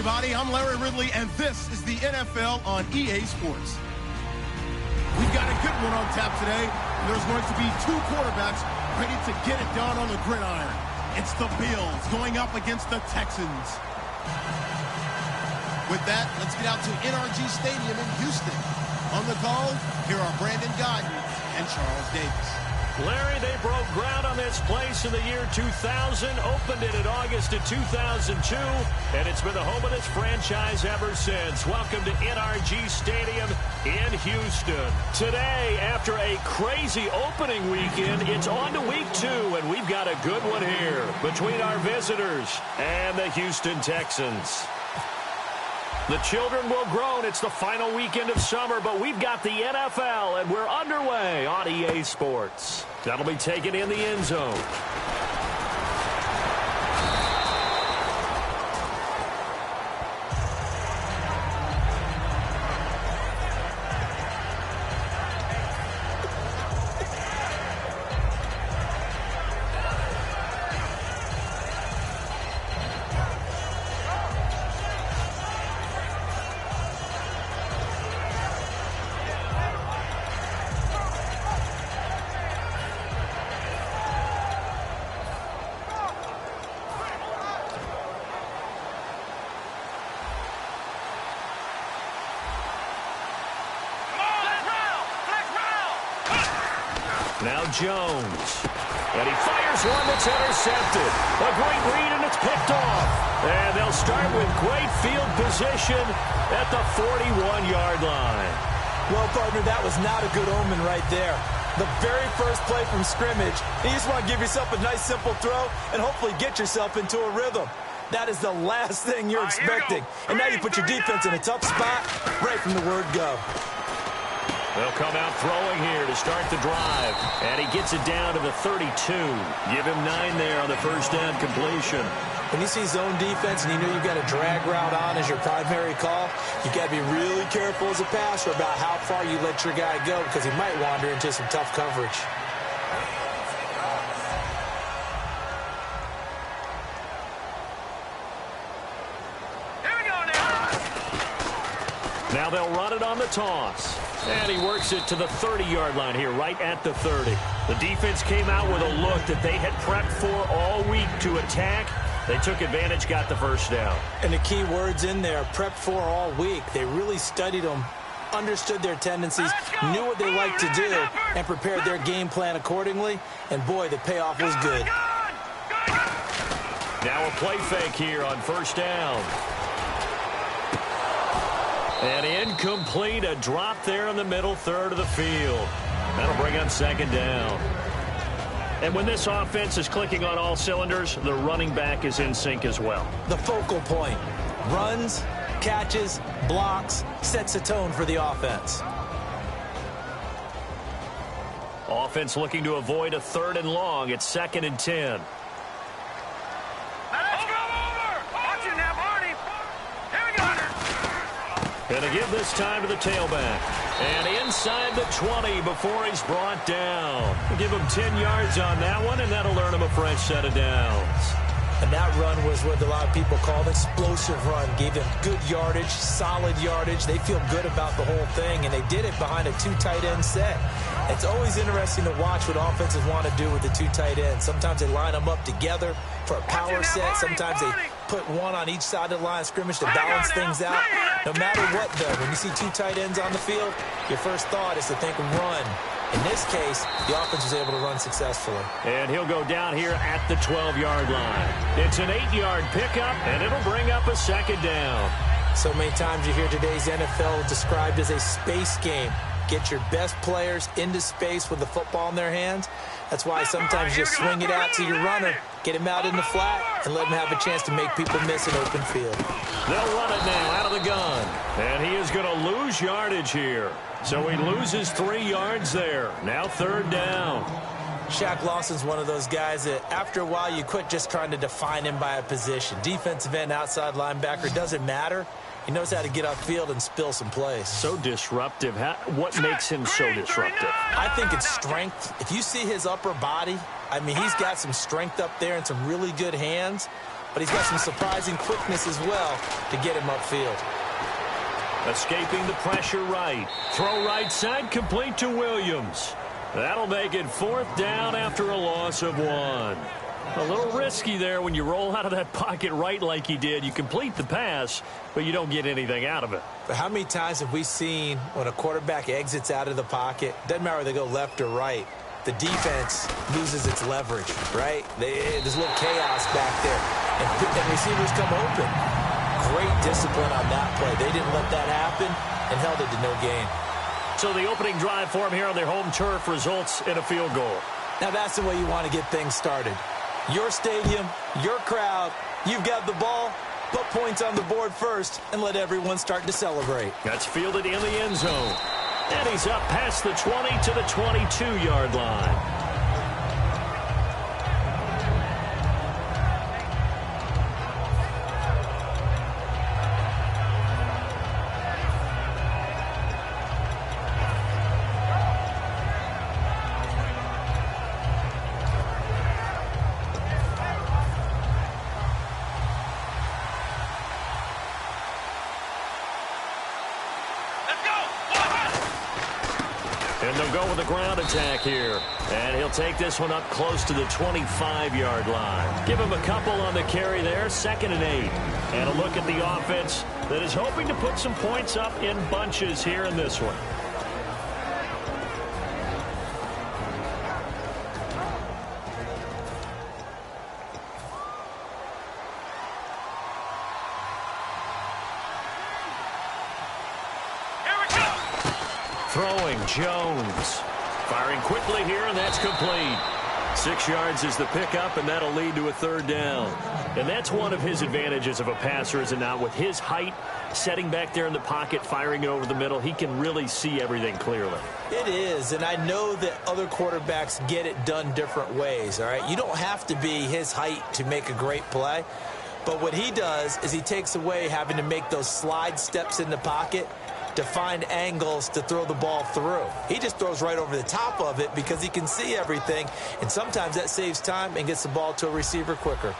everybody. I'm Larry Ridley, and this is the NFL on EA Sports. We've got a good one on tap today, and there's going to be two quarterbacks ready to get it done on the gridiron. It's the Bills going up against the Texans. With that, let's get out to NRG Stadium in Houston. On the call, here are Brandon Godden and Charles Davis. Larry, they broke ground on this place in the year 2000, opened it in August of 2002, and it's been the home of this franchise ever since. Welcome to NRG Stadium in Houston. Today, after a crazy opening weekend, it's on to week 2, and we've got a good one here between our visitors and the Houston Texans. The children will groan. It's the final weekend of summer, but we've got the NFL, and we're underway on EA Sports. That'll be taken in the end zone. Now Jones, and he fires one that's intercepted. A great read, and it's picked off. And they'll start with great field position at the 41-yard line. Well, partner, that was not a good omen right there. The very first play from scrimmage, you just want to give yourself a nice, simple throw and hopefully get yourself into a rhythm. That is the last thing you're expecting. And now you put your defense in a tough spot right from the word go. They'll come out throwing here to start the drive. And he gets it down to the 32. Give him 9 there on the first down completion. When you see zone defense and you know you've got a drag route on as your primary call, you've got to be really careful as a passer about how far you let your guy go because he might wander into some tough coverage. Now they'll run it on the toss. And he works it to the 30-yard line here, right at the 30. The defense came out with a look that they had prepped for all week to attack. They took advantage, got the first down. And the key words in there, prepped for all week. They really studied them, understood their tendencies, knew what they liked to do, and prepared their game plan accordingly. And, boy, the payoff was good. Now a play fake here on first down. And incomplete, a drop there in the middle third of the field. That'll bring up second down. And when this offense is clicking on all cylinders, the running back is in sync as well. The focal point. Runs, catches, blocks, sets a tone for the offense. Offense looking to avoid a 3rd and long. It's 2nd and 10. Going to give this time to the tailback. And inside the 20 before he's brought down. Give him 10 yards on that one, and that'll earn him a fresh set of downs. And that run was what a lot of people call an explosive run. Gave them good yardage, solid yardage. They feel good about the whole thing, and they did it behind a 2 tight end set. It's always interesting to watch what offenses want to do with the 2 tight ends. Sometimes they line them up together for a power set. Sometimes they put one on each side of the line of scrimmage to balance things out. No matter what, though, when you see 2 tight ends on the field, your first thought is to think run. In this case, the offense was able to run successfully. And he'll go down here at the 12-yard line. It's an 8-yard pickup, and it'll bring up a second down. So many times you hear today's NFL described as a space game. Get your best players into space with the football in their hands. That's why sometimes you just swing it out to your runner, get him out in the flat, and let him have a chance to make people miss an open field. They'll run it now out of the gun. And he is going to lose yardage here. So he loses 3 yards there. Now 3rd down. Shaq Lawson's one of those guys that after a while you quit just trying to define him by a position. Defensive end, outside linebacker, doesn't matter. He knows how to get upfield and spill some plays. So disruptive. What makes him so disruptive? I think it's strength. If you see his upper body, I mean, he's got some strength up there and some really good hands. but he's got some surprising quickness as well to get him upfield. Escaping the pressure right. Throw right side, complete to Williams. That'll make it 4th down after a loss of 1. A little risky there when you roll out of that pocket right like he did. You complete the pass, but you don't get anything out of it. But how many times have we seen when a quarterback exits out of the pocket, doesn't matter whether they go left or right, the defense loses its leverage, right? There's a little chaos back there, and receivers come open. Great discipline on that play. They didn't let that happen and held it to no gain. So the opening drive for him here on their home turf results in a field goal. Now that's the way you want to get things started. Your stadium, your crowd, you've got the ball, put points on the board first and let everyone start to celebrate. That's fielded in the end zone. And he's up past the 20 to the 22-yard line. And they'll go with a ground attack here. And he'll take this one up close to the 25-yard line. Give him a couple on the carry there, 2nd and 8. And a look at the offense that is hoping to put some points up in bunches here in this one. Throwing, Jones. Firing quickly here, and that's complete. 6 yards is the pickup, and that'll lead to a 3rd down. And that's one of his advantages of a passer, is it not? With his height, setting back there in the pocket, firing it over the middle, he can really see everything clearly. It is, and I know that other quarterbacks get it done different ways, all right? You don't have to be his height to make a great play. But what he does is he takes away having to make those slide steps in the pocket to find angles to throw the ball through. He just throws right over the top of it because he can see everything, and sometimes that saves time and gets the ball to a receiver quicker.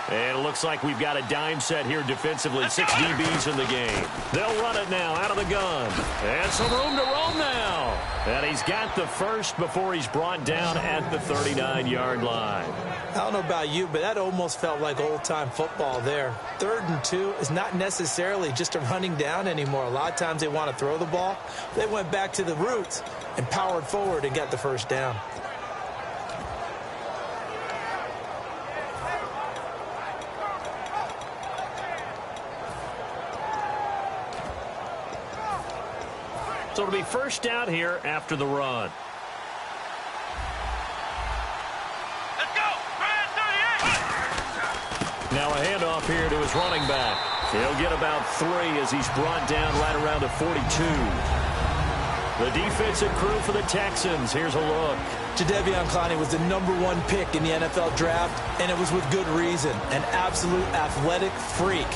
And it looks like we've got a dime set here defensively. 6 DBs in the game. They'll run it now out of the gun. And some room to roam now. And he's got the first before he's brought down at the 39-yard line. I don't know about you, but that almost felt like old-time football there. 3rd and 2 is not necessarily just a running down anymore. A lot of times they want to throw the ball. They went back to the roots and powered forward and got the 1st down. So it'll be 1st down here after the run. Let's go! Now a handoff here to his running back. He'll get about 3 as he's brought down right around the 42. The defensive crew for the Texans. Here's a look. Jadeveon Clowney was the #1 pick in the NFL draft, and it was with good reason. An absolute athletic freak.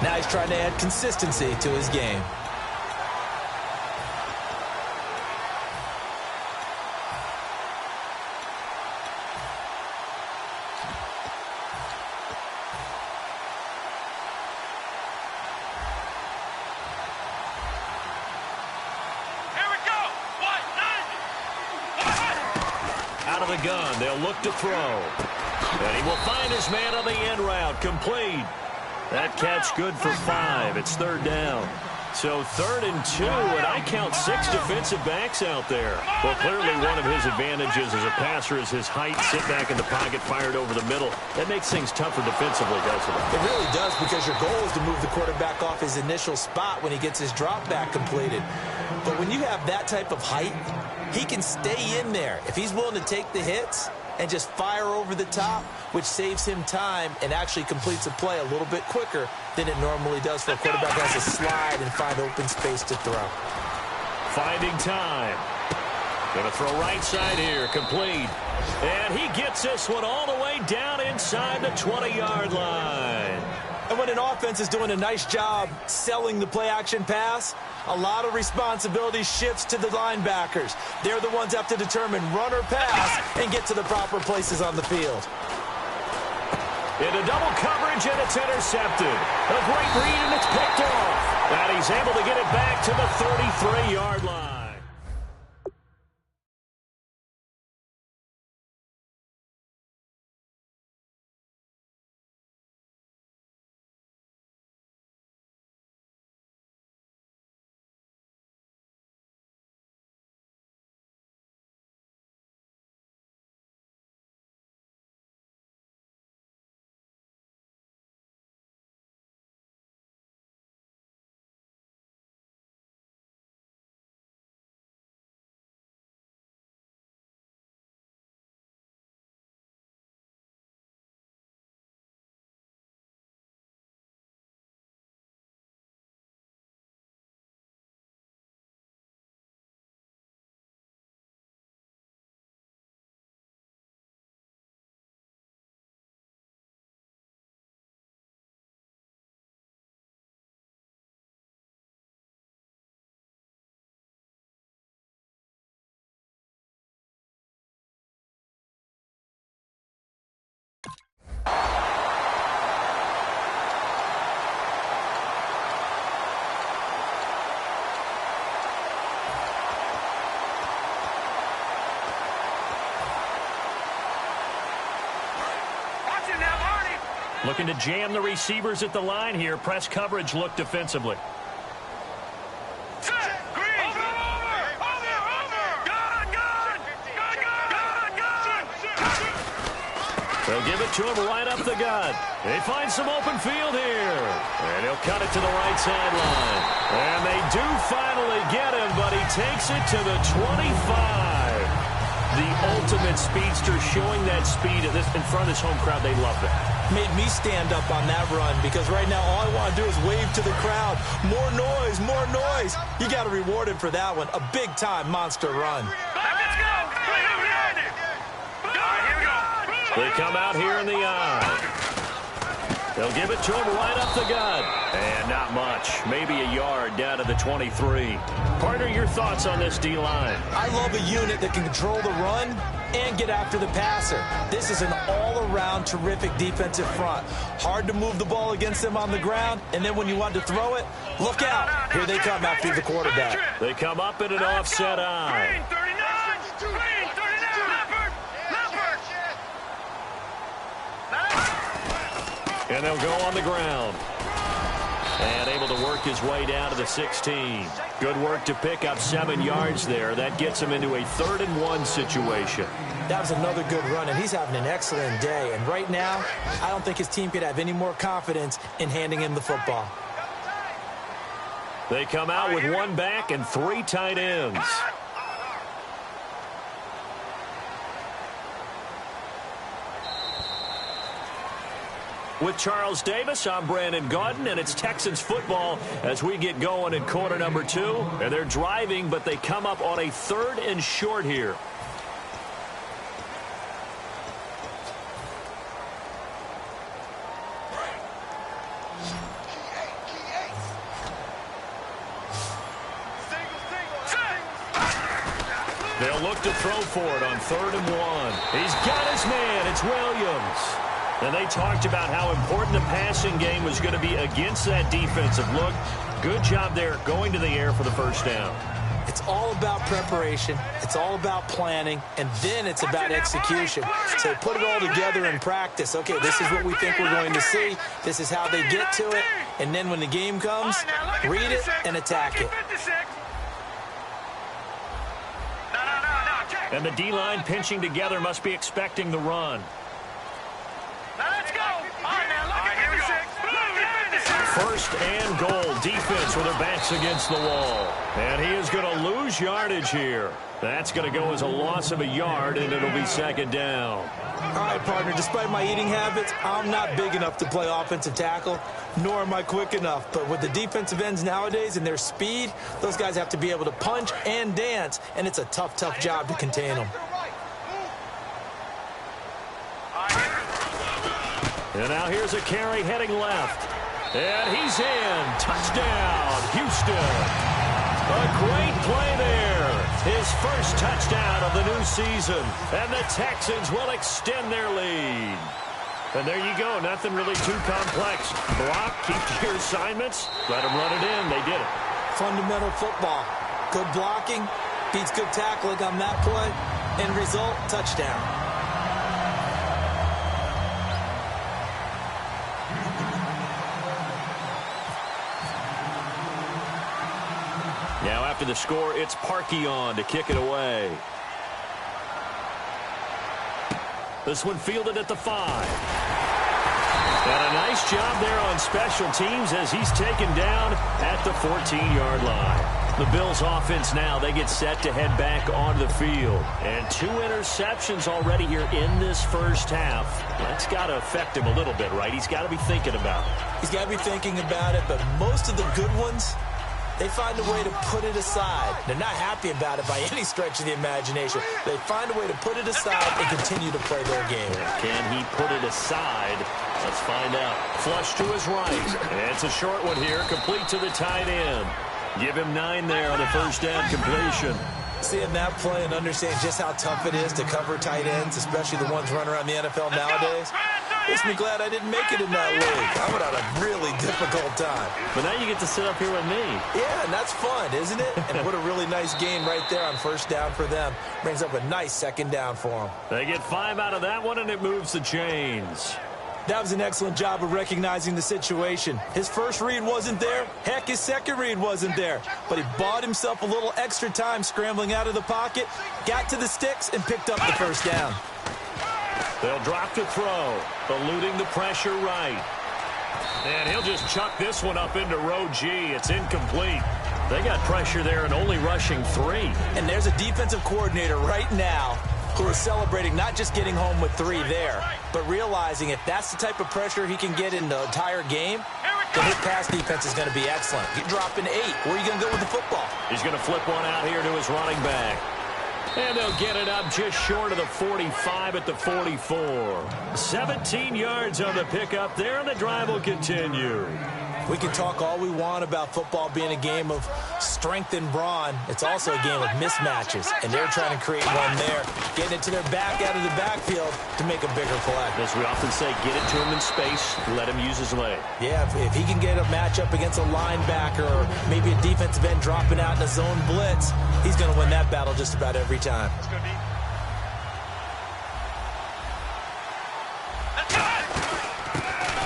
Now he's trying to add consistency to his game. Gun. They'll look to throw. And he will find his man on the end route. Complete. That catch good for 5. It's 3rd down. So 3rd and 2, and I count 6 defensive backs out there. Well, clearly one of his advantages as a passer is his height. Sit back in the pocket, fired over the middle. That makes things tougher defensively, doesn't it? It really does, because your goal is to move the quarterback off his initial spot when he gets his drop back completed. But when you have that type of height, he can stay in there if he's willing to take the hits and just fire over the top, which saves him time and actually completes a play a little bit quicker than it normally does for a quarterback who has to slide and find open space to throw. Finding time. Going to throw right side here. Complete. And he gets this one all the way down inside the 20-yard line. And when an offense is doing a nice job selling the play-action pass, a lot of responsibility shifts to the linebackers. They're the ones that have to determine run or pass and get to the proper places on the field. Into double coverage, and it's intercepted. A great read, and it's picked off. And he's able to get it back to the 33-yard line. Looking to jam the receivers at the line here. Press coverage look defensively. They'll give it to him right up the gut. They find some open field here. And he'll cut it to the right sideline. And they do finally get him, but he takes it to the 25. The ultimate speedster, showing that speed in front of this home crowd. They love that. Made me stand up on that run because right now all I want to do is wave to the crowd. More noise, more noise. You got to reward him for that one. A big-time monster run. Let's go. They come out here in the eye. They'll give it to him right up the gut. And not much. Maybe a yard down to the 23. Partner, your thoughts on this D-line? I love a unit that can control the run and get after the passer. This is an all-around terrific defensive front. Hard to move the ball against them on the ground, and then when you want to throw it, look out. Here they come after the quarterback. They come up in an offset eye. And they'll go on the ground. And able to work his way down to the 16. Good work to pick up 7 yards there. That gets him into a 3rd-and-1 situation. That was another good run, and he's having an excellent day. And right now, I don't think his team could have any more confidence in handing him the football. They come out with 1 back and 3 tight ends. With Charles Davis, I'm Brandon Gaudin, and it's Texans football as we get going in quarter number 2. And they're driving, but they come up on a 3rd and short here. They'll look to throw for it on 3rd and 1. He's got his man. It's Williams. And they talked about how important the passing game was going to be against that defensive look. Good job there going to the air for the first down. It's all about preparation. It's all about planning. And then it's about execution. So put it all together in practice. Okay, this is what we think we're going to see. This is how they get to it. And then when the game comes, read it and attack it. And the D-line pinching together must be expecting the run. Let's go. All right, now look at 56. First and goal. Defense with their backs against the wall. And he is going to lose yardage here. That's going to go as a loss of a yard, and it'll be 2nd down. All right, partner, despite my eating habits, I'm not big enough to play offensive tackle, nor am I quick enough. But with the defensive ends nowadays and their speed, those guys have to be able to punch and dance, and it's a tough, tough job to contain them. And now here's a carry heading left. And he's in. Touchdown, Houston. A great play there. His first touchdown of the new season. And the Texans will extend their lead. And there you go. Nothing really too complex. Block, keep to your assignments, let them run it in. They did it. Fundamental football. Good blocking beats good tackling on that play. End result, touchdown. Now after the score, it's Parkey on to kick it away. This one fielded at the 5. And a nice job there on special teams as he's taken down at the 14-yard line. The Bills offense now, they get set to head back onto the field. And 2 interceptions already here in this first half. That's got to affect him a little bit, right? He's got to be thinking about it. He's got to be thinking about it, but most of the good ones, they find a way to put it aside. They're not happy about it by any stretch of the imagination. They find a way to put it aside and continue to play their game. Can he put it aside? Let's find out. Flush to his right. And it's a short one here, complete to the tight end. Give him 9 there on the first down completion. Seeing that play and understand just how tough it is to cover tight ends, especially the ones running around the NFL nowadays, makes me glad I didn't make it in that league. I would have a really difficult time. But now you get to sit up here with me. Yeah, and that's fun, isn't it? And what a really nice game right there on first down for them. Brings up a nice second down for them. They get 5 out of that one, and it moves the chains. That was an excellent job of recognizing the situation. His first read wasn't there. Heck, his second read wasn't there. But he bought himself a little extra time scrambling out of the pocket, got to the sticks, and picked up the first down. They'll drop to throw, eluding the pressure right. And he'll just chuck this one up into row G. It's incomplete. They got pressure there and only rushing 3. And there's a defensive coordinator right now who is celebrating not just getting home with 3 there, but realizing if that's the type of pressure he can get in the entire game, the hit pass defense is going to be excellent. You're dropping 8. Where are you going to go with the football? He's going to flip one out here to his running back. And they'll get it up just short of the 45 at the 44. 17 yards on the pickup there, and the drive will continue. We can talk all we want about football being a game of strength and brawn. It's also a game of mismatches, and they're trying to create one there, getting it to their back out of the backfield to make a bigger play. As we often say, get it to him in space, let him use his leg. Yeah, if he can get a matchup against a linebacker or maybe a defensive end dropping out in a zone blitz, he's going to win that battle just about every time.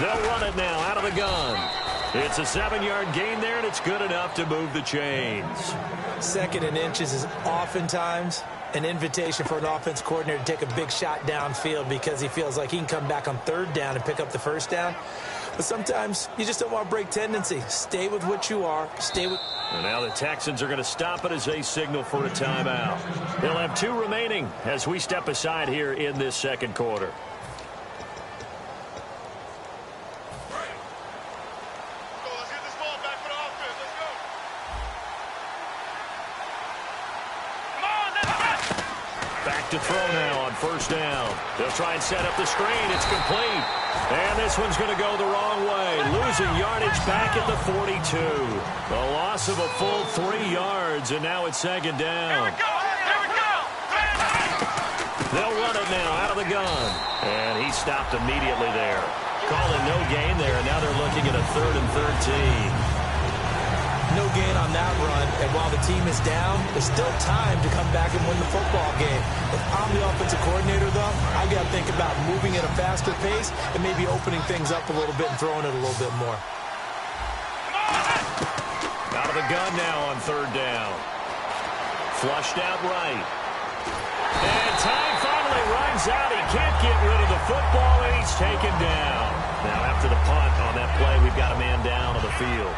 They'll run it now out of the gun. It's a 7-yard gain there, and it's good enough to move the chains. 2nd and inches is oftentimes an invitation for an offense coordinator to take a big shot downfield because he feels like he can come back on 3rd down and pick up the first down. But sometimes you just don't want to break tendency. Stay with what you are. Stay with... And now the Texans are going to stop it as they signal for a timeout. They'll have 2 remaining as we step aside here in this second quarter. To throw now on first down. They'll try and set up the screen. It's complete. And this one's going to go the wrong way. Losing yardage back at the 42. The loss of a full 3 yards, and now it's 2nd down. Here we go. They'll run it now out of the gun. And he stopped immediately there. Calling no gain there, and now they're looking at a 3rd and 13. No gain on that run, and while the team is down, there's still time to come back and win the football game. If I'm the offensive coordinator, though, I've got to think about moving at a faster pace and maybe opening things up a little bit and throwing it a little bit more. Out of the gun now on 3rd down. Flushed out right. And time finally runs out. He can't get rid of the football, and he's taken down. Now after the punt on that play, we've got a man down on the field.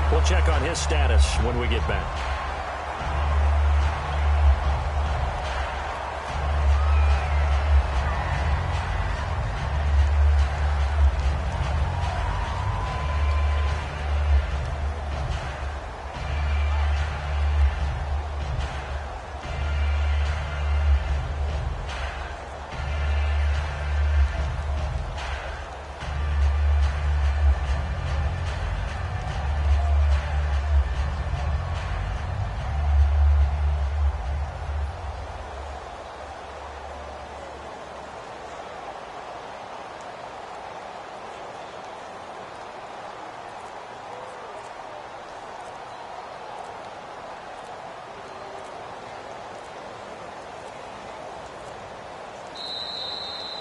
We'll check on his status when we get back.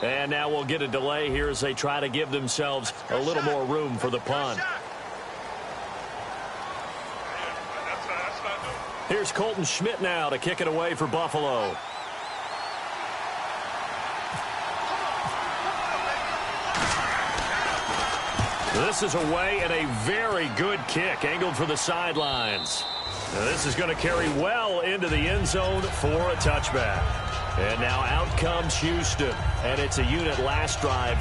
And now we'll get a delay here as they try to give themselves a little more room for the punt. Here's Colton Schmidt now to kick it away for Buffalo. This is away and a very good kick, angled for the sidelines. Now this is going to carry well into the end zone for a touchback. And now out comes Houston. And it's a unit last drive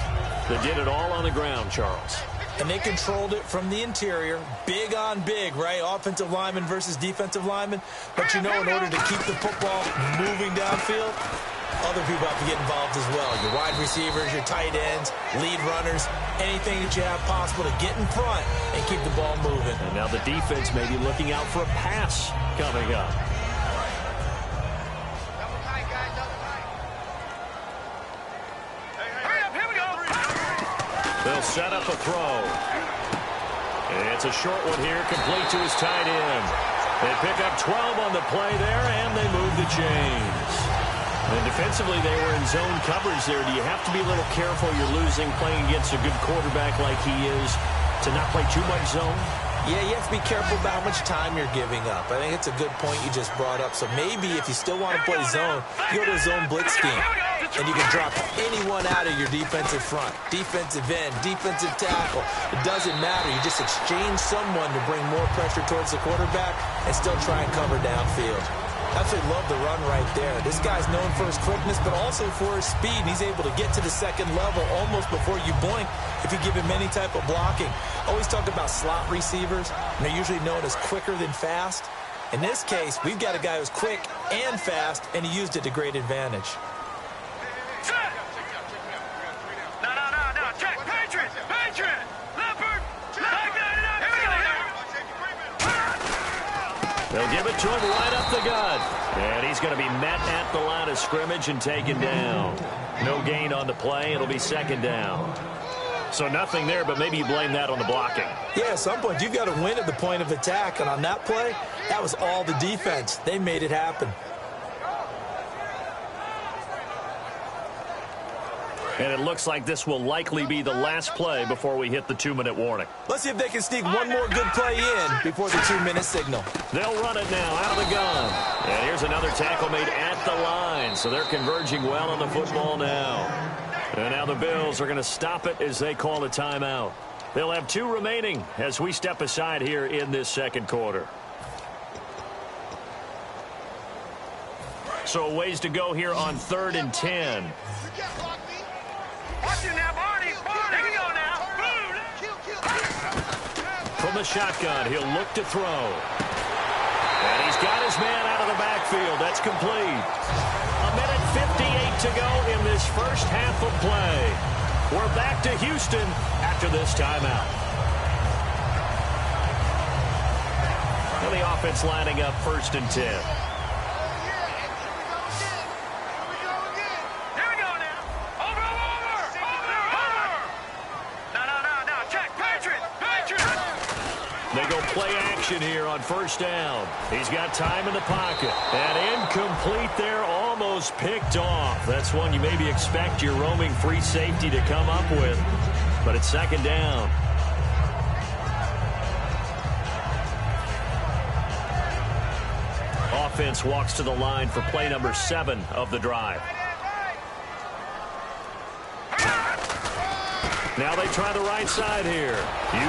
that did it all on the ground, Charles. And they controlled it from the interior. Big on big, right? Offensive lineman versus defensive lineman. But you know, in order to keep the football moving downfield, other people have to get involved as well. Your wide receivers, your tight ends, lead runners, anything that you have possible to get in front and keep the ball moving. And now the defense may be looking out for a pass coming up. They'll set up a throw. It's a short one here, complete to his tight end. They pick up 12 on the play there, and they move the chains. And defensively, they were in zone coverage there. Do you have to be a little careful? You're losing, playing against a good quarterback like he is, to not play too much zone? Yeah, you have to be careful about how much time you're giving up. I think it's a good point you just brought up. So maybe if you still want to play zone, you go to a zone blitz scheme. And you can drop anyone out of your defensive front, defensive end, defensive tackle. It doesn't matter. You just exchange someone to bring more pressure towards the quarterback and still try and cover downfield. Absolutely love the run right there. This guy's known for his quickness, but also for his speed. And he's able to get to the second level almost before you blink if you give him any type of blocking. Always talk about slot receivers, and they're usually known as quicker than fast. In this case, we've got a guy who's quick and fast, and he used it to great advantage. They'll give it to him right up the gut. And he's going to be met at the line of scrimmage and taken down. No gain on the play. It'll be second down. So nothing there, but maybe you blame that on the blocking. Yeah, at some point, you've got to win at the point of attack. And on that play, that was all the defense. They made it happen. And it looks like this will likely be the last play before we hit the 2-minute warning. Let's see if they can sneak one more good play in before the 2-minute signal. They'll run it now out of the gun. And here's another tackle made at the line. So they're converging well on the football now. And now the Bills are going to stop it as they call a timeout. They'll have 2 remaining as we step aside here in this second quarter. So a ways to go here on 3rd and 10. From the shotgun, he'll look to throw. And he's got his man out of the backfield. That's complete. 1:58 to go in this first half of play. We're back to Houston after this timeout. And the offense lining up 1st and 10. They go play action here on 1st down. He's got time in the pocket. And incomplete there, almost picked off. That's one you maybe expect your roaming free safety to come up with. But it's 2nd down. Offense walks to the line for play number 7 of the drive. Now they try the right side here.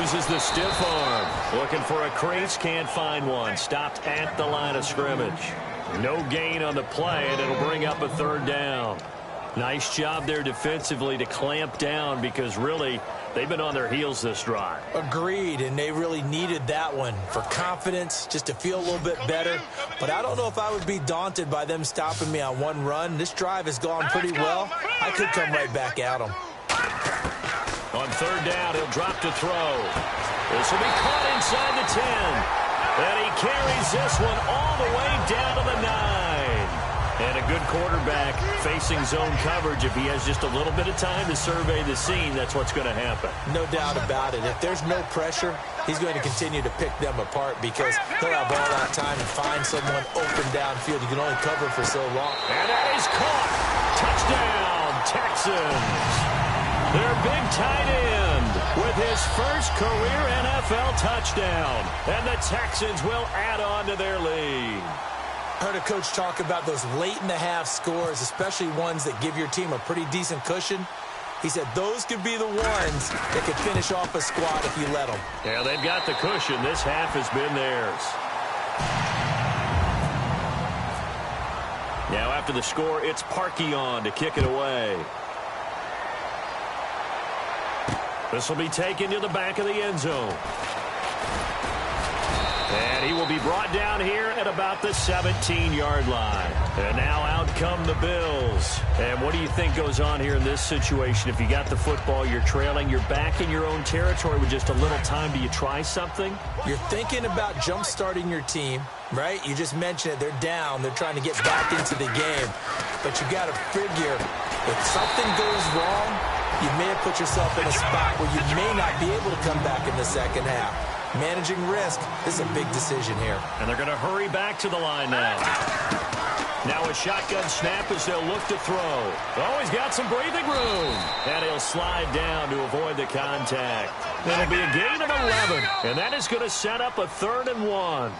Uses the stiff arm. Looking for a crease, can't find one. Stopped at the line of scrimmage. No gain on the play, and it'll bring up a 3rd down. Nice job there defensively to clamp down because really they've been on their heels this drive. Agreed, and they really needed that one for confidence, just to feel a little bit better. But I don't know if I would be daunted by them stopping me on one run. This drive has gone pretty well. I could come right back at them. On 3rd down, he'll drop to throw. This will be caught inside the 10. And he carries this one all the way down to the 9. And a good quarterback facing zone coverage. If he has just a little bit of time to survey the scene, that's what's going to happen. No doubt about it. If there's no pressure, he's going to continue to pick them apart because he'll have all that time to find someone open downfield. You can only cover for so long. And that is caught. Touchdown, Texans. Their big tight end with his first career NFL touchdown. And the Texans will add on to their lead. I heard a coach talk about those late-in-the-half scores, especially ones that give your team a pretty decent cushion. He said those could be the ones that could finish off a squad if you let them. Yeah, they've got the cushion. This half has been theirs. Now after the score, it's Parky on to kick it away. This will be taken to the back of the end zone. And he will be brought down here at about the 17-yard line. And now out come the Bills. And what do you think goes on here in this situation? If you got the football, you're trailing, you're back in your own territory with just a little time. Do you try something? You're thinking about jump-starting your team, right? You just mentioned it. They're down. They're trying to get back into the game. But you got to figure, if something goes wrong, you may have put yourself in a spot where you may not be able to come back in the second half. Managing risk, this is a big decision here. And they're going to hurry back to the line now. Now a shotgun snap as they'll look to throw. Oh, he's got some breathing room. And he'll slide down to avoid the contact. It'll be a gain of 11. And that is going to set up a 3rd and 1.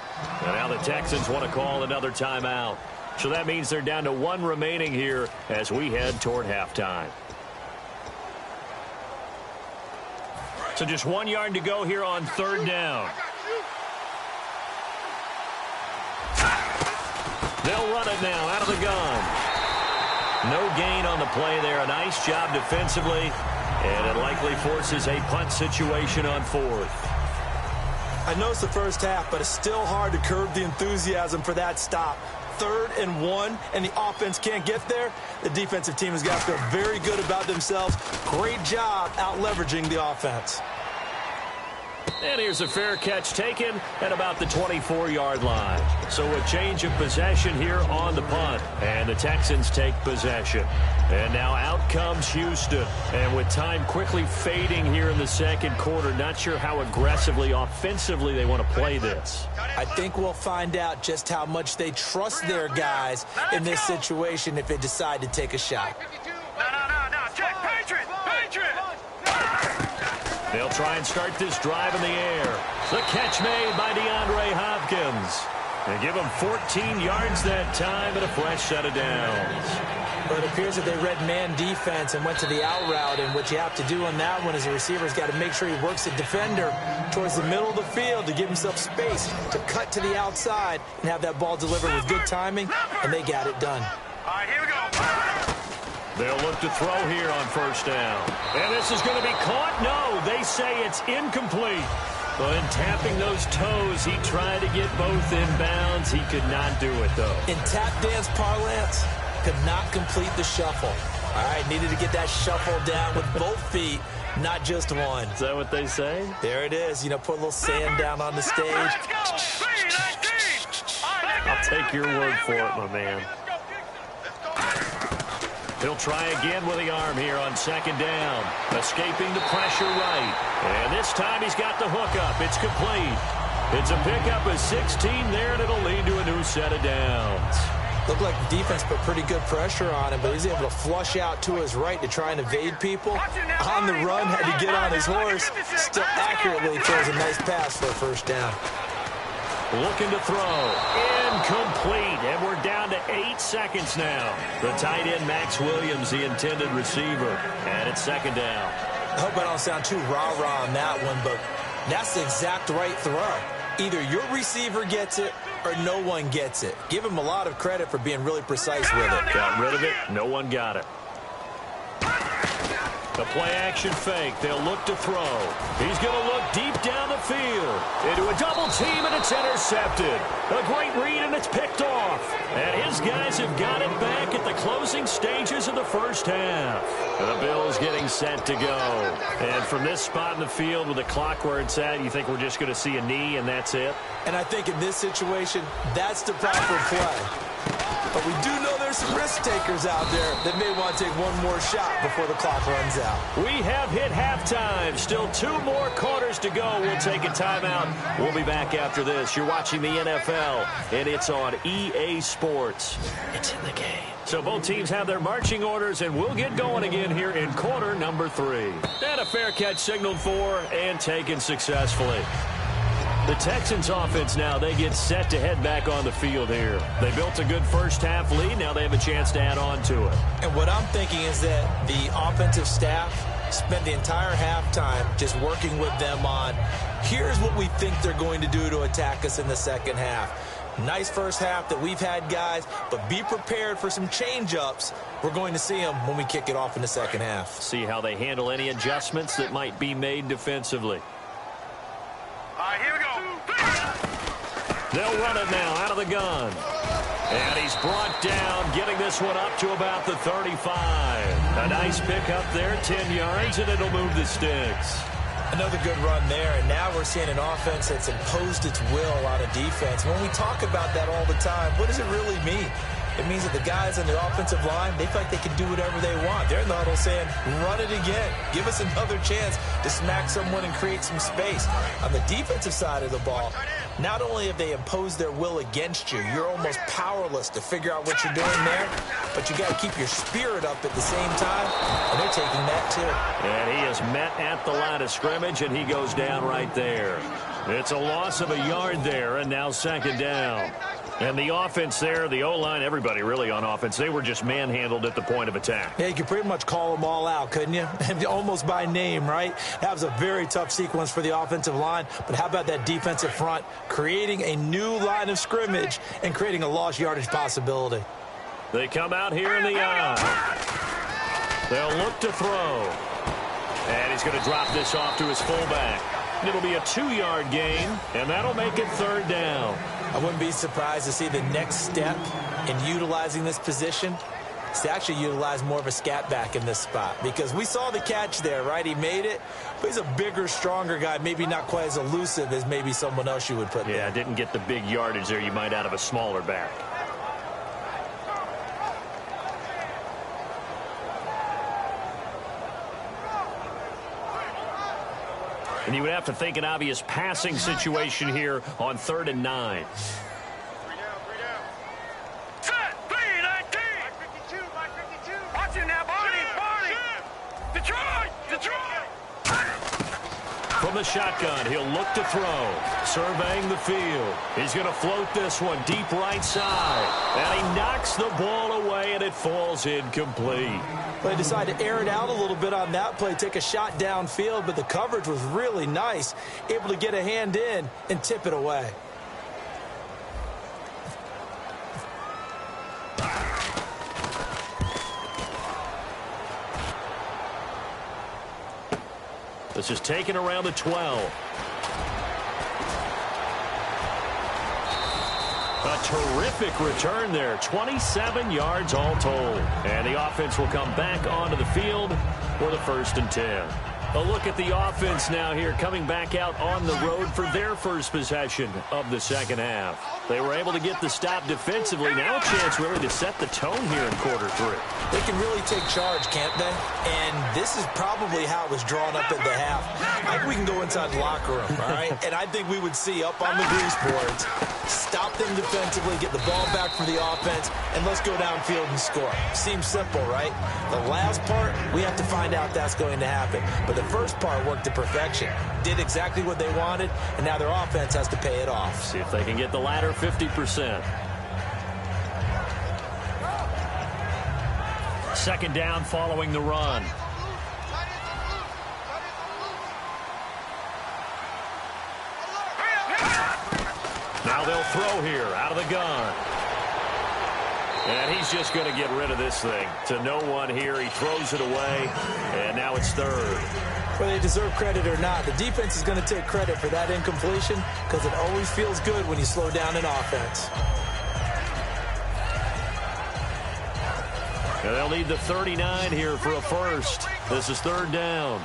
And now the Texans want to call another timeout. So that means they're down to 1 remaining here as we head toward halftime. So just 1 yard to go here on 3rd down. They'll run it now out of the gun. No gain on the play there. A nice job defensively. And it likely forces a punt situation on 4th. I know it's the first half, but it's still hard to curb the enthusiasm for that stop. 3rd and 1, and the offense can't get there. The defensive team has got to feel very good about themselves. Great job out leveraging the offense. And here's a fair catch taken at about the 24-yard line. So a change of possession here on the punt. And the Texans take possession. And now out comes Houston. And with time quickly fading here in the second quarter, not sure how aggressively, offensively they want to play this. I think we'll find out just how much they trust their guys in this situation if they decide to take a shot. No. Check. Patriot. They'll try and start this drive in the air. The catch made by DeAndre Hopkins. They give him 14 yards that time and a fresh set of downs. But it appears that they read man defense and went to the out route, and what you have to do on that one is the receiver's got to make sure he works the defender towards the middle of the field to give himself space to cut to the outside and have that ball delivered with good timing, and they got it done. All right, here we go. They'll look to throw here on 1st down. And this is going to be caught? No, they say it's incomplete. But in tapping those toes, he tried to get both in bounds. He could not do it, though. In tap dance parlance, could not complete the shuffle. All right, needed to get that shuffle down with both feet, not just one. Is that what they say? There it is. You know, put a little sand down on the stage. Let's go. 3-19. I'll take your word for it, my man. He'll try again with the arm here on 2nd down. Escaping the pressure right. And this time he's got the hook up. It's complete. It's a pickup of 16 there, and it'll lead to a new set of downs. Looked like the defense put pretty good pressure on him, but he's able to flush out to his right to try and evade people. On the run, had to get on his horse. Still accurately throws a nice pass for a 1st down. Looking to throw. Incomplete. And we're down to 8 seconds now. The tight end, Max Williams, the intended receiver. And it's 2nd down. I hope I don't sound too rah-rah on that one, but that's the exact right throw. Either your receiver gets it or no one gets it. Give him a lot of credit for being really precise with it. Got rid of it. No one got it. The play-action fake. They'll look to throw. He's going to look deep down the field. Into a double team, and it's intercepted. A great read, and it's picked off. And his guys have got it back at the closing stages of the 1st half. And the Bills getting set to go. And from this spot in the field with the clock where it's at, you think we're just going to see a knee, and that's it? And I think in this situation, that's the proper play. But we do know there's some risk takers out there that may want to take one more shot before the clock runs out. We have hit halftime. Still 2 more quarters to go. We'll take a timeout. We'll be back after this. You're watching the NFL, and it's on EA Sports. It's in the game. So both teams have their marching orders, and we'll get going again here in quarter number 3. And a fair catch signaled for and taken successfully. The Texans offense now, they get set to head back on the field here. They built a good first-half lead. Now they have a chance to add on to it. And what I'm thinking is that the offensive staff spent the entire halftime just working with them on, here's what we think they're going to do to attack us in the second half. Nice first half that we've had, guys, but be prepared for some change-ups. We're going to see them when we kick it off in the second half. See how they handle any adjustments that might be made defensively. All right, here we go. They'll run it now out of the gun. And he's brought down, getting this one up to about the 35. A nice pickup there, 10 yards, and it'll move the sticks. Another good run there, and now we're seeing an offense that's imposed its will on a defense. When we talk about that all the time, what does it really mean? It means that the guys on the offensive line, they feel like they can do whatever they want. They're in the huddle saying, run it again. Give us another chance to smack someone and create some space. On the defensive side of the ball, not only have they imposed their will against you, you're almost powerless to figure out what you're doing there, but you got to keep your spirit up at the same time, and they're taking that too. And he is met at the line of scrimmage, and he goes down right there. It's a loss of a yard there, and now second down. And the offense there, the O-line, everybody really on offense, they were just manhandled at the point of attack. Yeah, you could pretty much call them all out, couldn't you? Almost by name, right? That was a very tough sequence for the offensive line. But how about that defensive front creating a new line of scrimmage and creating a lost yardage possibility? They come out here in the eye. They'll look to throw. And he's going to drop this off to his fullback. It'll be a 2-yard gain, and that'll make it third down. I wouldn't be surprised to see the next step in utilizing this position is to actually utilize more of a scat back in this spot, because we saw the catch there, right? He made it, but he's a bigger, stronger guy, maybe not quite as elusive as maybe someone else you would put there. Yeah, didn't get the big yardage there you might out of a smaller back. And you would have to think an obvious passing situation here on 3rd and 9. Set, 3-19. 52, 52. Watch it now, Barney. Detroit. From the shotgun, he'll look to throw. Surveying the field. He's going to float this one deep right side. And he knocks the ball away, and it falls incomplete. They decided to air it out a little bit on that play, take a shot downfield, but the coverage was really nice. Able to get a hand in and tip it away. This is taken around the 12. A terrific return there. 27 yards all told. And the offense will come back onto the field for the 1st and 10. A look at the offense now here, coming back out on the road for their first possession of the second half. They were able to get the stop defensively. Now a chance really to set the tone here in quarter 3. They can really take charge, can't they? And this is probably how it was drawn up at the half. I think we can go inside the locker room, all right? And I think we would see up on the grease boards, stop them defensively, get the ball back for the offense, and let's go downfield and score. Seems simple, right? The last part, we have to find out that's going to happen. But the first part worked to perfection. Did exactly what they wanted, and now their offense has to pay it off. See if they can get the latter 50%. Second down following the run. Now they'll throw here out of the gun. And he's just going to get rid of this thing. To no one here. He throws it away. And now it's third. Whether they deserve credit or not, the defense is going to take credit for that incompletion, because it always feels good when you slow down an offense. And they'll need the 39 here for a first. This is third down.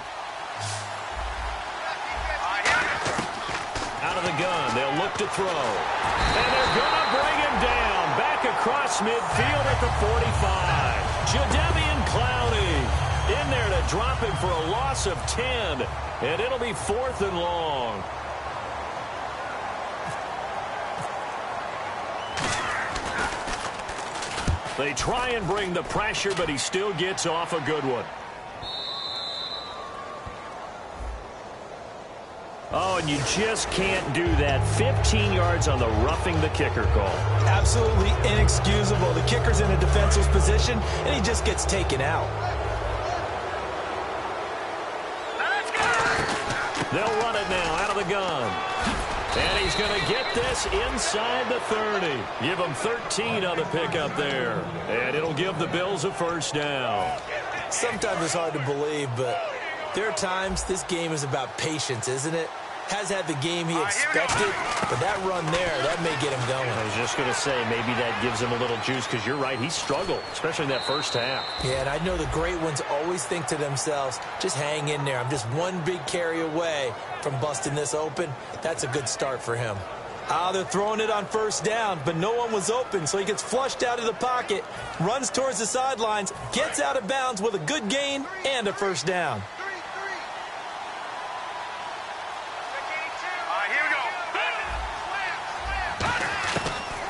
Out of the gun, they'll look to throw. And they're going to bring him down. Back across across midfield at the 45. Jadeveon Clowney in there to drop him for a loss of 10. And it'll be 4th and long. They try and bring the pressure, but he still gets off a good one. Oh, and you just can't do that. 15 yards on the roughing the kicker call. Absolutely inexcusable. The kicker's in a defensive position, and he just gets taken out. They'll run it now out of the gun. And he's going to get this inside the 30. Give him 13 on the pickup there. And it'll give the Bills a first down. Sometimes it's hard to believe, but there are times this game is about patience, isn't it? Has had the game he expected, but that run there, that may get him going. I was just going to say, maybe that gives him a little juice, because you're right, he struggled, especially in that first half. Yeah, and I know the great ones always think to themselves, just hang in there. I'm just one big carry away from busting this open. That's a good start for him. They're throwing it on first down, but no one was open, so he gets flushed out of the pocket, runs towards the sidelines, gets out of bounds with a good gain and a first down.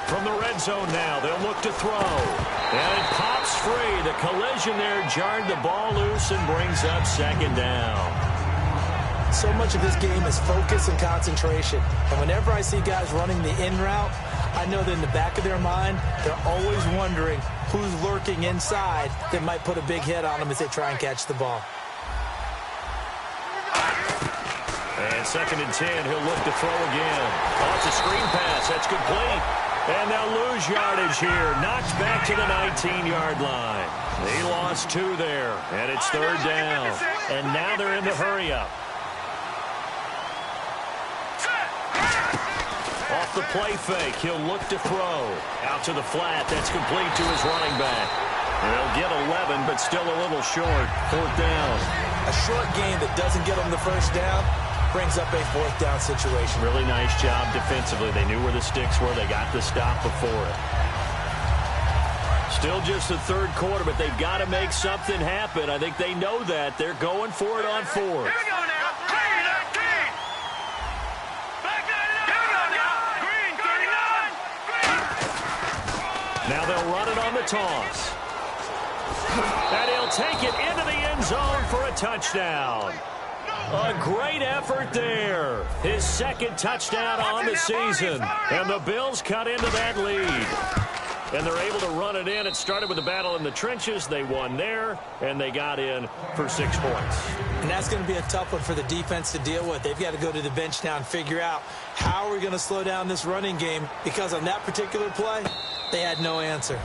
From the red zone now, they'll look to throw. And it pops free. The collision there jarred the ball loose and brings up 2nd down. So much of this game is focus and concentration. And whenever I see guys running the in route, I know that in the back of their mind, they're always wondering who's lurking inside that might put a big hit on them as they try and catch the ball. And 2nd and 10, he'll look to throw again. Oh, it's a screen pass. That's complete. And they'll lose yardage here. Knocked back to the 19-yard line. They lost 2 there. And it's 3rd down. And now they're in the hurry-up. Off the play fake, he'll look to throw. Out to the flat. That's complete to his running back. They'll get 11, but still a little short. 4th down. A short gain that doesn't get them the first down brings up a 4th down situation. Really nice job defensively. They knew where the sticks were. They got the stop before it. Still just the 3rd quarter, but they've got to make something happen. I think they know that. They're going for it on 4th. Here we go now. Green, 19. Back now. Green, 39. Now they'll run it on the toss. And he'll take it into the end zone for a touchdown. A great effort there. His 2nd touchdown on the season. And the Bills cut into that lead. And they're able to run it in. It started with a battle in the trenches. They won there, and they got in for 6 points. And that's going to be a tough one for the defense to deal with. They've got to go to the bench now and figure out how are we going to slow down this running game, because on that particular play, they had no answer.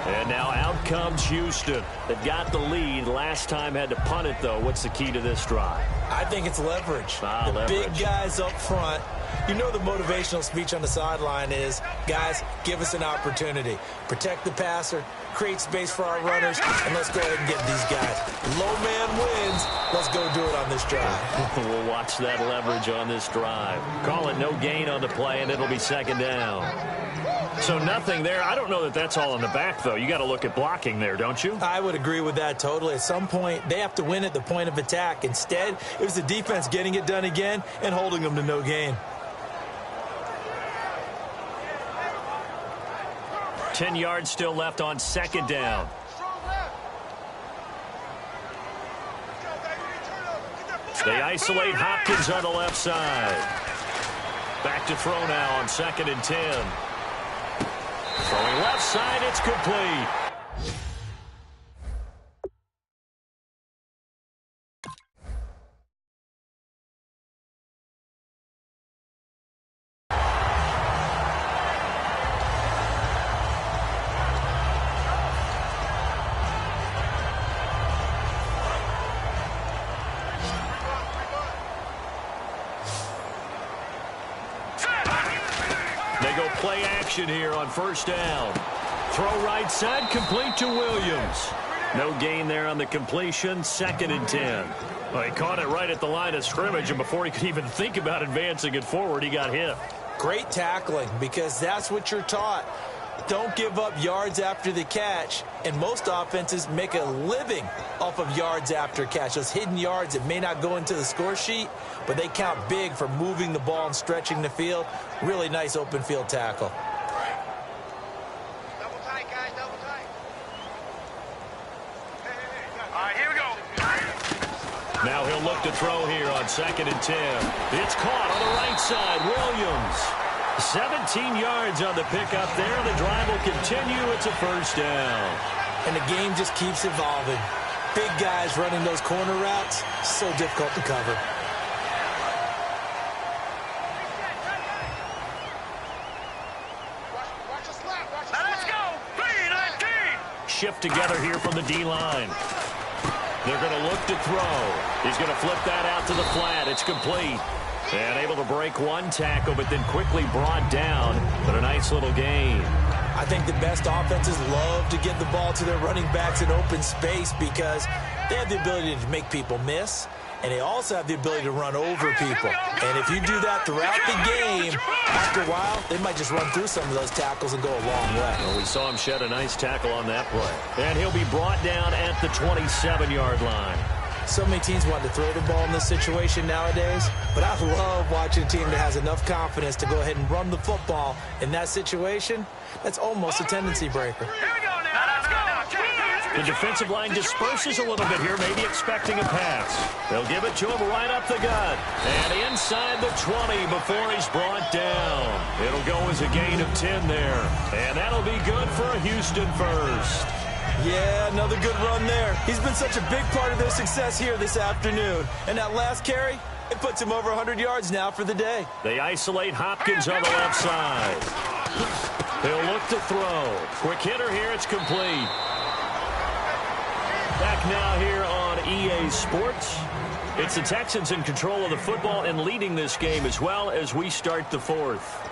And now out comes Houston. They've got the lead. Last time had to punt it, though. What's the key to this drive? I think it's leverage. The leverage. Big guys up front. You know the motivational speech on the sideline is, guys, give us an opportunity. Protect the passer, create space for our runners, and let's go ahead and get these guys. Low man wins. Let's go do it on this drive. We'll watch that leverage on this drive. Call it no gain on the play, and it'll be 2nd down. So nothing there. I don't know that that's all in the back, though. You got to look at blocking there, don't you? I would agree with that totally. At some point, they have to win at the point of attack. Instead, it was the defense getting it done again and holding them to no gain. 10 yards still left on 2nd down. They isolate Hopkins on the left side. Back to throw now on 2nd and 10. Throwing left side, it's complete. They go play action here on 1st down. Throw right side, complete to Williams. No gain there on the completion, 2nd and 10. Well, he caught it right at the line of scrimmage, and before he could even think about advancing it forward, he got hit. Great tackling, because that's what you're taught. Don't give up yards after the catch, and most offenses make a living off of yards after catch. Those hidden yards that may not go into the score sheet, but they count big for moving the ball and stretching the field. Really nice open field tackle. Double tight, guys, double tight. All right, here we go. Now he'll look to throw here on 2nd and 10. It's caught on the right side. Williams. 17 yards on the pickup there. The drive will continue. It's a first down. And the game just keeps evolving. Big guys running those corner routes, so difficult to cover. Now let's go. 3-19. Shift together here from the D-line. They're going to look to throw. He's going to flip that out to the flat. It's complete. And able to break one tackle, but then quickly brought down. But a nice little gain. I think the best offenses love to get the ball to their running backs in open space because they have the ability to make people miss, and they also have the ability to run over people. And if you do that throughout the game, after a while, they might just run through some of those tackles and go a long way. Well, we saw him shed a nice tackle on that play. And he'll be brought down at the 27-yard line. So many teams want to throw the ball in this situation nowadays, but I love watching a team that has enough confidence to go ahead and run the football in that situation. That's almost a tendency breaker. Here we go now. Let's go. The defensive line disperses a little bit here, maybe expecting a pass. They'll give it to him right up the gut. And inside the 20 before he's brought down. It'll go as a gain of 10 there. And that'll be good for a Houston first. Yeah, another good run there. He's been such a big part of their success here this afternoon. And that last carry, it puts him over 100 yards now for the day. They isolate Hopkins on the left side. They'll look to throw. Quick hitter here, it's complete. Back now here on EA Sports. It's the Texans in control of the football and leading this game as well as we start the fourth.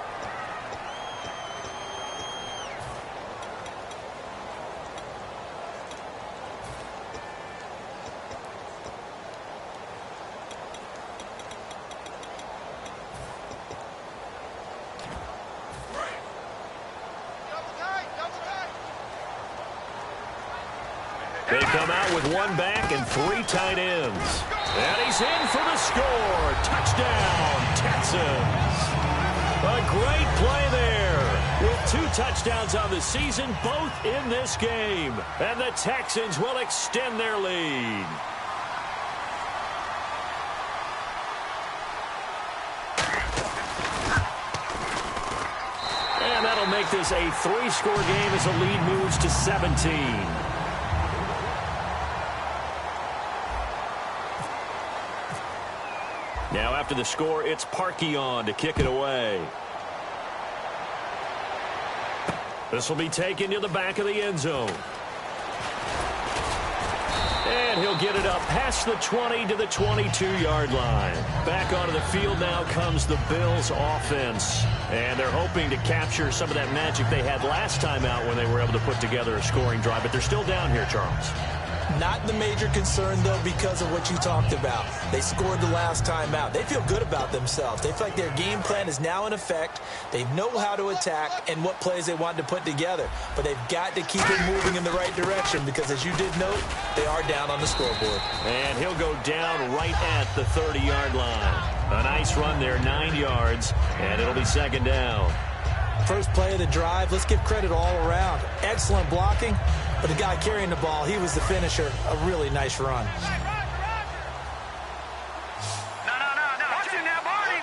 They come out with one back and 3 tight ends. And he's in for the score. Touchdown, Texans. A great play there. With 2 touchdowns on the season, both in this game. And the Texans will extend their lead. And that'll make this a 3-score game as the lead moves to 17. Now after the score, it's Parkey on to kick it away. This will be taken to the back of the end zone. And he'll get it up past the 20 to the 22-yard line. Back onto the field now comes the Bills offense. And they're hoping to capture some of that magic they had last time out when they were able to put together a scoring drive. But they're still down here, Charles. Not the major concern, though, because of what you talked about. They scored the last time out. They feel good about themselves. They feel like their game plan is now in effect. They know how to attack and what plays they want to put together. But they've got to keep it moving in the right direction because, as you did note, they are down on the scoreboard. And he'll go down right at the 30-yard line. A nice run there, 9 yards, and it'll be 2nd down. First play of the drive, let's give credit all around. Excellent blocking, but the guy carrying the ball, he was the finisher. A really nice run. No. Watch it now, Barney.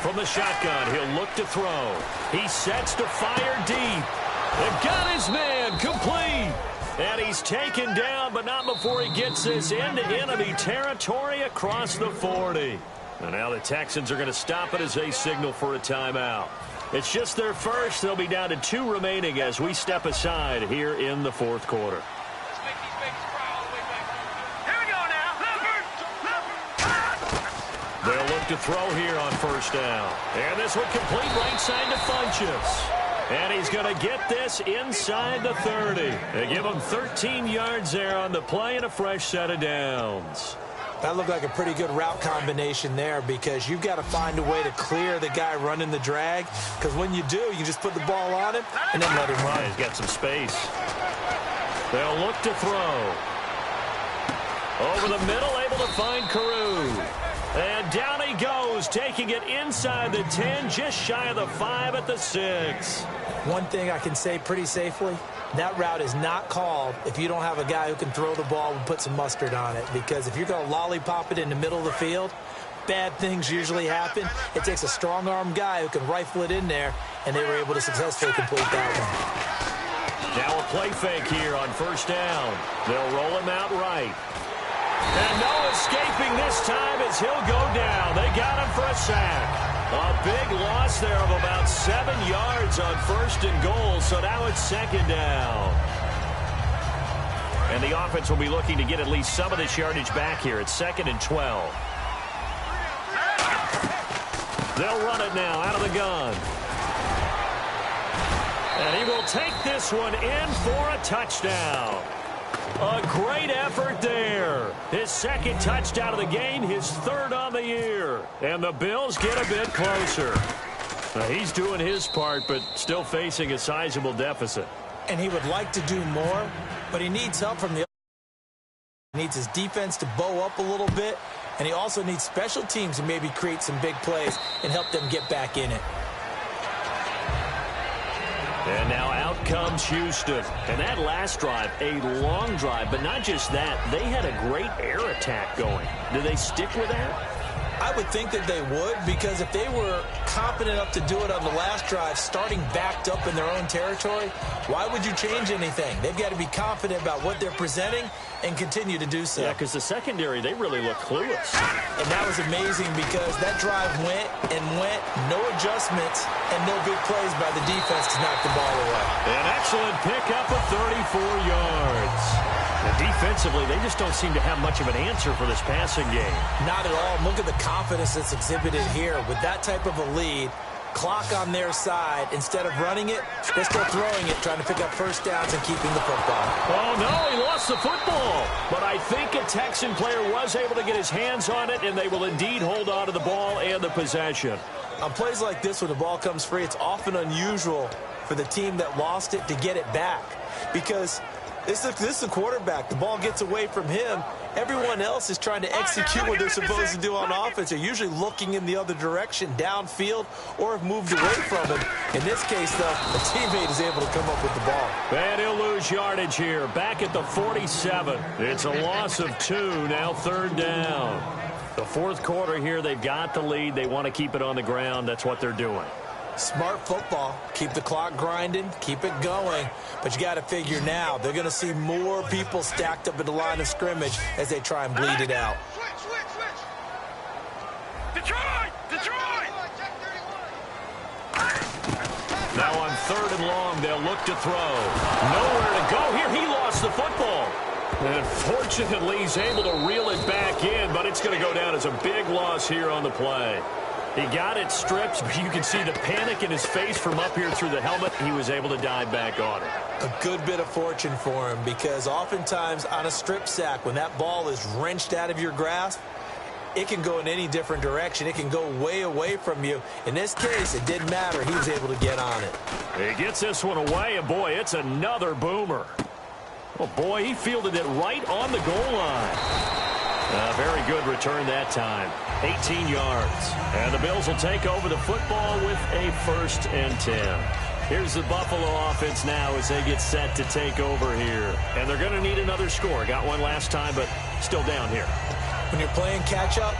From the shotgun, he'll look to throw. He sets to fire deep. They've got his man complete. And he's taken down, but not before he gets this into enemy territory across the 40. And now the Texans are going to stop it as they signal for a timeout. It's just their first. They'll be down to 2 remaining as we step aside here in the 4th quarter. Let's make these babies cry all the way back. Here we go now. They'll look to throw here on 1st down. And this one complete right side to Funchess. And he's going to get this inside the 30. They give him 13 yards there on the play and a fresh set of downs. That looked like a pretty good route combination there because you've got to find a way to clear the guy running the drag, because when you do, you just put the ball on him and then let him run. He's got some space. They'll look to throw. Over the middle, able to find Carew. And down he goes, taking it inside the 10, just shy of the 5 at the 6. One thing I can say pretty safely, that route is not called if you don't have a guy who can throw the ball and put some mustard on it. Because if you're going to lollipop it in the middle of the field, bad things usually happen. It takes a strong-arm guy who can rifle it in there, and they were able to successfully complete that one. Now a play fake here on first down. They'll roll him out right. And no escaping this time as he'll go down. They got him for a sack. A big loss there of about 7 yards on first and goal, so now it's second down. And the offense will be looking to get at least some of this yardage back here. It's 2nd and 12. They'll run it now out of the gun. And he will take this one in for a touchdown. A great effort there. His 2nd touchdown of the game, his 3rd on the year. And the Bills get a bit closer. Now, he's doing his part, but still facing a sizable deficit. And he would like to do more, but he needs help from the other. He needs his defense to bow up a little bit, and he also needs special teams to maybe create some big plays and help them get back in it. And now out comes Houston. And that last drive, a long drive, but not just that. They had a great air attack going. Do they stick with that? I would think that they would, because if they were competent enough to do it on the last drive, starting backed up in their own territory, why would you change anything? They've got to be confident about what they're presenting and continue to do so. Yeah, because the secondary, they really look clueless. And that was amazing because that drive went and went, no adjustments, and no big plays by the defense to knock the ball away. An excellent pickup of 34 yards. And defensively, they just don't seem to have much of an answer for this passing game. Not at all. Look at the confidence that's exhibited here. With that type of a lead, clock on their side, instead of running it, they're still throwing it, trying to pick up first downs and keeping the football. Oh, no, he lost the football. But I think a Texan player was able to get his hands on it, and they will indeed hold on to the ball and the possession. On plays like this, when the ball comes free, it's often unusual for the team that lost it to get it back, because this is the quarterback. The ball gets away from him. Everyone else is trying to execute what they're supposed to do on offense. They're usually looking in the other direction, downfield, or have moved away from him. In this case, though, a teammate is able to come up with the ball. And he'll lose yardage here, back at the 47. It's a loss of 2, now 3rd down. The 4th quarter here, they've got the lead. They want to keep it on the ground. That's what they're doing. Smart football. Keep the clock grinding. Keep it going. But you got to figure now, they're going to see more people stacked up at the line of scrimmage as they try and bleed it out. Switch. Detroit! Now on 3rd and long, they'll look to throw. Nowhere to go here. He lost the football. And fortunately, he's able to reel it back in, but it's going to go down as a big loss here on the play. He got it stripped, but you can see the panic in his face from up here through the helmet. He was able to dive back on it. A good bit of fortune for him, because oftentimes on a strip sack, when that ball is wrenched out of your grasp, it can go in any different direction. It can go way away from you. In this case, it didn't matter. He was able to get on it. He gets this one away, and boy, it's another boomer. Oh, boy, he fielded it right on the goal line. Very good return that time. 18 yards. And the Bills will take over the football with a 1st and 10. Here's the Buffalo offense now as they get set to take over here. And they're going to need another score. Got one last time, but still down here. When you're playing catch-up,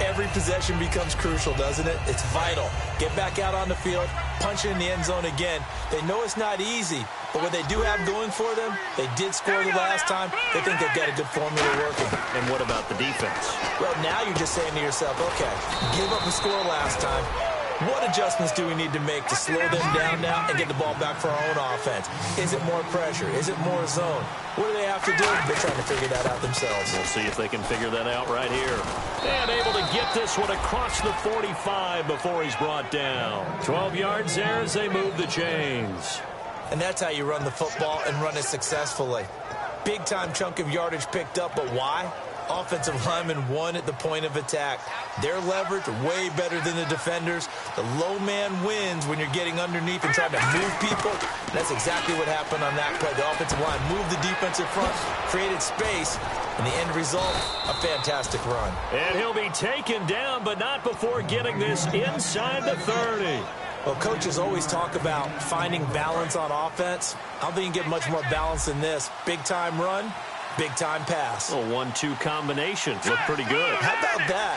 every possession becomes crucial, doesn't it? It's vital. Get back out on the field, punch it in the end zone again. They know it's not easy, but what they do have going for them, they did score the last time. They think they've got a good formula working. And what about the defense? Well, now you're just saying to yourself, okay, give up a score last time. What adjustments do we need to make to slow them down now and get the ball back for our own offense? Is it more pressure? Is it more zone? What do they have to do? They're trying to figure that out themselves. We'll see if they can figure that out right here. And able to get this one across the 45 before he's brought down. 12 yards there as they move the chains. And that's how you run the football and run it successfully. Big-time chunk of yardage picked up, but why? Offensive linemen won at the point of attack. Their leverage way better than the defenders. The low man wins when you're getting underneath and trying to move people. That's exactly what happened on that play. The offensive line moved the defensive front, created space, and the end result, a fantastic run. And he'll be taken down, but not before getting this inside the 30. Well, coaches always talk about finding balance on offense. I don't think you can get much more balance than this. Big-time run, big-time pass. A 1-2 combination. Look pretty good. How about that?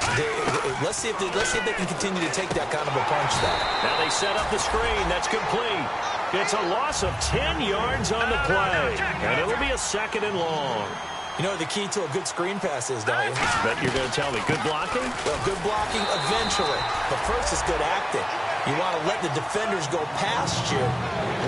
Let's see if they can continue to take that kind of a punch there. Now they set up the screen. That's complete. It's a loss of 10 yards on the play. And it'll be a 2nd and long. You know what the key to a good screen pass is, don't you? Bet you're going to tell me. Good blocking? Well, good blocking eventually. But first is good acting. You want to let the defenders go past you,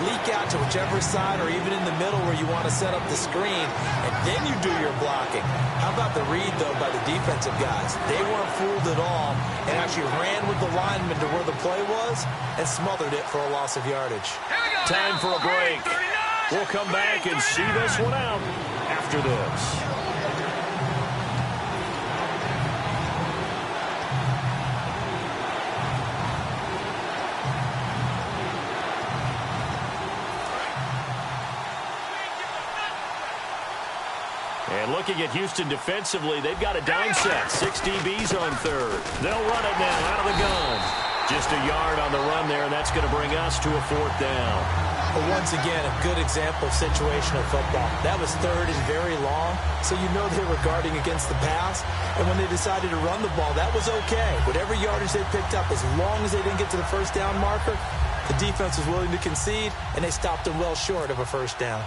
leak out to whichever side or even in the middle where you want to set up the screen, and then you do your blocking. How about the read, though, by the defensive guys? They weren't fooled at all and actually ran with the lineman to where the play was and smothered it for a loss of yardage. Time for a break. We'll come back and see this one out after this. And looking at Houston defensively, they've got a down set. 6 DBs on 3rd. They'll run it now out of the gun. Just a yard on the run there, and that's going to bring us to a 4th down. But once again, a good example of situational football. That was 3rd and very long, so you know they were guarding against the pass. And when they decided to run the ball, that was okay. Whatever yardage they picked up, as long as they didn't get to the 1st down marker, the defense was willing to concede, and they stopped them well short of a 1st down.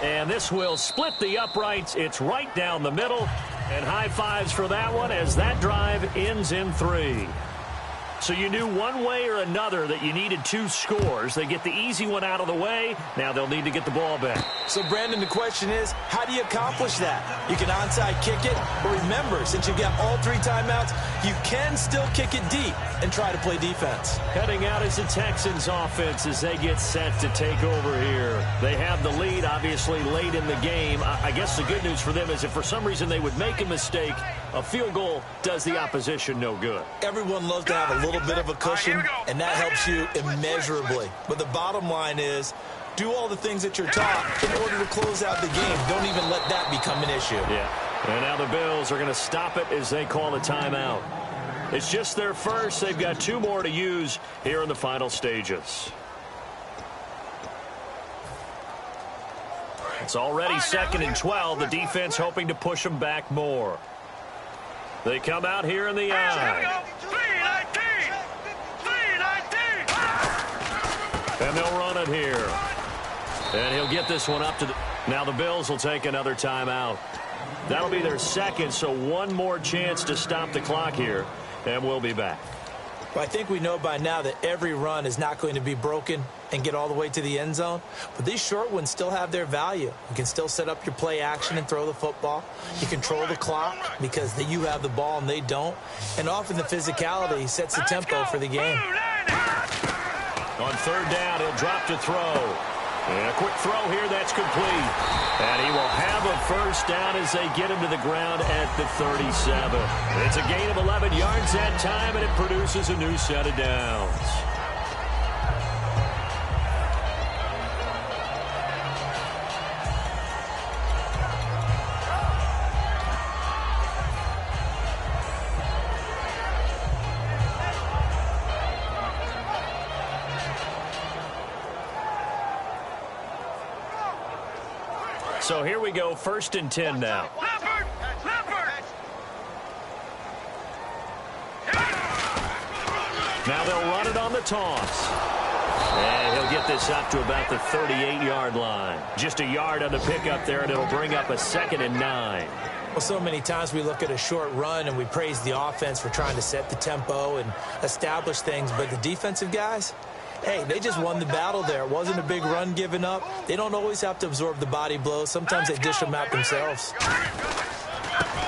And this will split the uprights. It's right down the middle. And high fives for that one as that drive ends in 3. So you knew one way or another that you needed 2 scores. They get the easy one out of the way. Now they'll need to get the ball back. So, Brandon, the question is, how do you accomplish that? You can onside kick it, but remember, since you've got all 3 timeouts, you can still kick it deep and try to play defense. Heading out is the Texans offense as they get set to take over here. They have the lead, obviously, late in the game. I guess the good news for them is if for some reason they would make a mistake, a field goal does the opposition no good. Everyone loves to have a little bit of a cushion, and that helps you immeasurably. But the bottom line is, do all the things that you're taught in order to close out the game. Don't even let that become an issue. Yeah. And now the Bills are going to stop it as they call a timeout. It's just their first. They've got 2 more to use here in the final stages. It's already 2nd and 12. The defense hoping to push them back more. They come out here in the eye. And they'll run it here. And he'll get this one up to the... Now the Bills will take another timeout. That'll be their 2nd, so 1 more chance to stop the clock here. And we'll be back. Well, I think we know by now that every run is not going to be broken and get all the way to the end zone. But these short ones still have their value. You can still set up your play action and throw the football. You control the clock because you have the ball and they don't. And often the physicality sets the tempo for the game. On 3rd down, he'll drop to throw. And a quick throw here, that's complete. And he will have a 1st down as they get him to the ground at the 37. It's a gain of 11 yards that time, and it produces a new set of downs. So here we go, 1st and 10 now. Now they'll run it on the toss. And he'll get this up to about the 38-yard line. Just a yard on the pickup there, and it'll bring up a 2nd and 9. Well, so many times we look at a short run and we praise the offense for trying to set the tempo and establish things, but the defensive guys, hey, they just won the battle there. It wasn't a big run given up. They don't always have to absorb the body blows. Sometimes they dish them out themselves.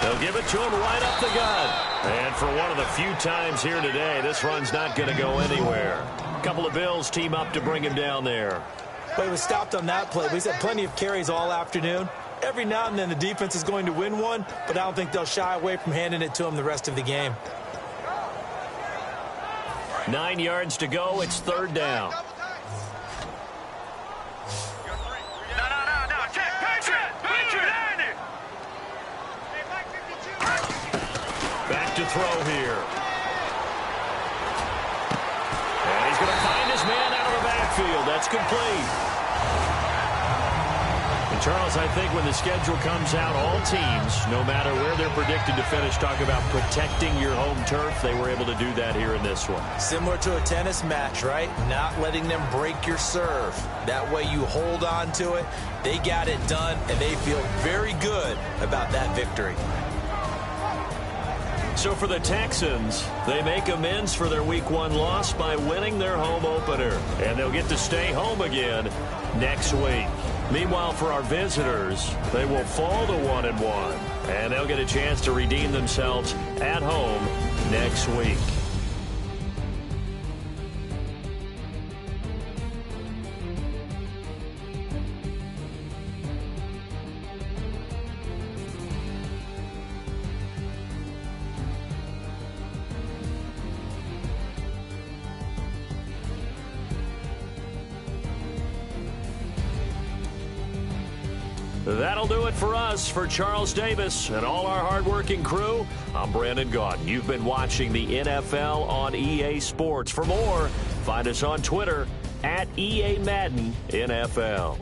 They'll give it to him right up the gut. And for one of the few times here today, this run's not going to go anywhere. A couple of Bills team up to bring him down there. But he was stopped on that play. He's had plenty of carries all afternoon. Every now and then the defense is going to win one, but I don't think they'll shy away from handing it to them the rest of the game. 9 yards to go. It's third down. Back to throw here. And he's going to find his man out of the backfield. That's complete. And Charles, I think when the schedule comes out, all teams, no matter where they're predicted to finish, talk about protecting your home turf. They were able to do that here in this one. Similar to a tennis match, right? Not letting them break your serve. That way you hold on to it. They got it done, and they feel very good about that victory. So for the Texans, they make amends for their Week 1 loss by winning their home opener. And they'll get to stay home again next week. Meanwhile, for our visitors, they will fall to 1-1. And they'll get a chance to redeem themselves at home next week. That'll do it for us. For Charles Davis and all our hardworking crew, I'm Brandon Gaudin. You've been watching the NFL on EA Sports. For more, find us on Twitter at EA Madden NFL.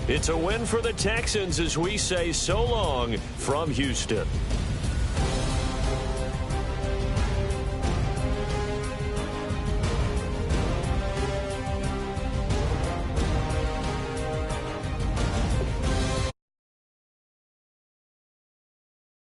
It's a win for the Texans as we say so long from Houston.